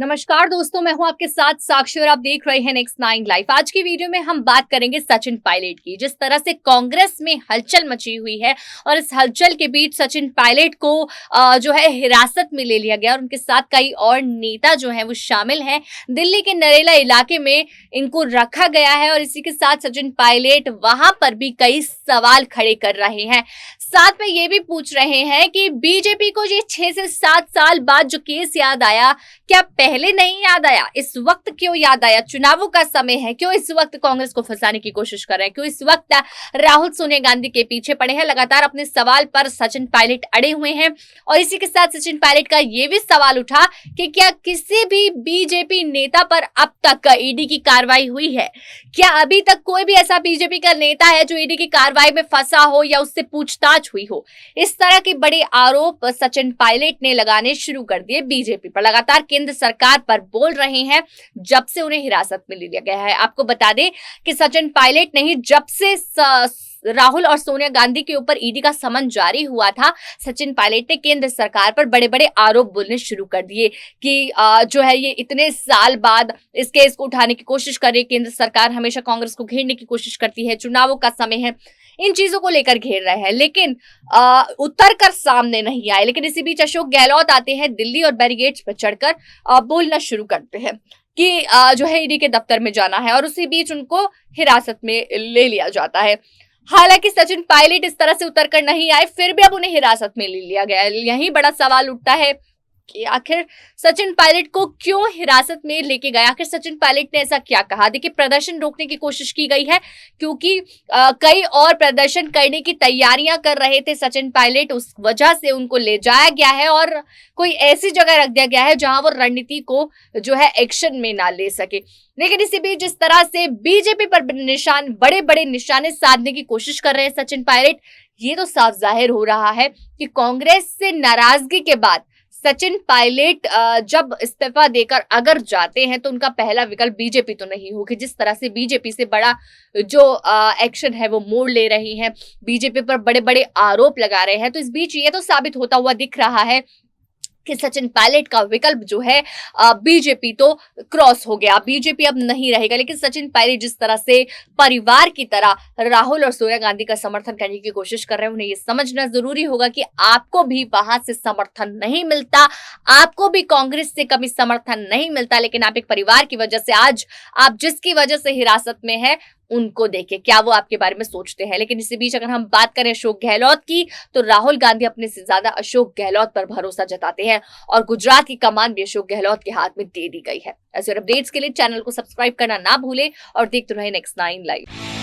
नमस्कार दोस्तों, मैं हूं आपके साथ साक्षी और आप देख रहे हैं नेक्स्ट 9 लाइव। आज की वीडियो में हम बात करेंगे सचिन पायलट की। जिस तरह से कांग्रेस में हलचल मची हुई है और इस हलचल के बीच सचिन पायलट को जो है हिरासत में ले लिया गया और उनके साथ कई और नेता जो हैं वो शामिल हैं। दिल्ली के नरेला इलाके में इनको रखा गया है और इसी के साथ सचिन पायलट वहां पर भी कई सवाल खड़े कर रहे हैं। साथ में ये भी पूछ रहे हैं कि बीजेपी को ये 6 से 7 साल बाद जो केस याद आया, क्या पहले नहीं याद आया? इस वक्त क्यों याद आया? चुनावों का समय है, क्यों इस वक्त कांग्रेस को फंसाने की कोशिश कर रहे हैं? क्यों इस वक्त राहुल सोनिया गांधी के पीछे पड़े हैं? लगातार अपने सवाल पर सचिन पायलट अड़े हुए हैं और इसी के साथ सचिन पायलट का यह भी सवाल उठा कि क्या किसी भी बीजेपी नेता पर अब तक ईडी की कार्रवाई हुई है? क्या अभी तक कोई भी ऐसा बीजेपी का नेता है जो ईडी की कार्रवाई में फंसा हो या उससे पूछताछ हुई हो? इस तरह के बड़े आरोप सचिन पायलट ने लगाने शुरू कर दिए बीजेपी पर। लगातार केंद्र सरकार पर बोल रहे हैं जब से उन्हें हिरासत में लिया गया है। आपको बता दें कि सचिन पायलट नहीं, जब से राहुल और सोनिया गांधी के ऊपर ईडी का समन जारी हुआ था, सचिन पायलट ने केंद्र सरकार पर बड़े बड़े आरोप बोलने शुरू कर दिए कि जो है ये इतने साल बाद इस केस को उठाने की कोशिश कर रही है केंद्र सरकार, हमेशा कांग्रेस को घेरने की कोशिश करती है, चुनावों का समय है, इन चीजों को लेकर घेर रहे हैं, लेकिन उतर कर सामने नहीं आए। लेकिन इसी बीच अशोक गहलोत आते हैं दिल्ली और बैरिकेड्स पर चढ़कर बोलना शुरू करते हैं कि जो है ईडी के दफ्तर में जाना है और उसी बीच उनको हिरासत में ले लिया जाता है। हालांकि सचिन पायलट इस तरह से उतर कर नहीं आए, फिर भी अब उन्हें हिरासत में ले लिया गया है। यही बड़ा सवाल उठता है कि आखिर सचिन पायलट को क्यों हिरासत में लेके गया? आखिर सचिन पायलट ने ऐसा क्या कहा? देखिए, प्रदर्शन रोकने की कोशिश की गई है क्योंकि कई और प्रदर्शन करने की तैयारियां कर रहे थे सचिन पायलट, उस वजह से उनको ले जाया गया है और कोई ऐसी जगह रख दिया गया है जहां वो रणनीति को जो है एक्शन में ना ले सके। लेकिन इसी बीच जिस तरह से बीजेपी पर बड़े बड़े निशाने साधने की कोशिश कर रहे हैं सचिन पायलट, ये तो साफ जाहिर हो रहा है कि कांग्रेस से नाराजगी के बाद सचिन पायलट जब इस्तीफा देकर अगर जाते हैं तो उनका पहला विकल्प बीजेपी तो नहीं होगी। जिस तरह से बीजेपी से बड़ा जो एक्शन है वो मोड़ ले रही हैं, बीजेपी पर बड़े बड़े आरोप लगा रहे हैं, तो इस बीच ये तो साबित होता हुआ दिख रहा है कि सचिन पायलट का विकल्प जो है बीजेपी तो क्रॉस हो गया, बीजेपी अब नहीं रहेगा। लेकिन सचिन पायलट जिस तरह से परिवार की तरह राहुल और सोनिया गांधी का समर्थन करने की कोशिश कर रहे हैं, उन्हें ये समझना जरूरी होगा कि आपको भी वहां से समर्थन नहीं मिलता, आपको भी कांग्रेस से कभी समर्थन नहीं मिलता, लेकिन आप एक परिवार की वजह से आज आप जिसकी वजह से हिरासत में है उनको देखे, क्या वो आपके बारे में सोचते हैं। लेकिन इसी बीच अगर हम बात करें अशोक गहलोत की, तो राहुल गांधी अपने से ज्यादा अशोक गहलोत पर भरोसा जताते हैं और गुजरात की कमान भी अशोक गहलोत के हाथ में दे दी गई है। ऐसे अपडेट्स के लिए चैनल को सब्सक्राइब करना ना भूलें और देखते रहें नेक्स्ट 9 लाइव।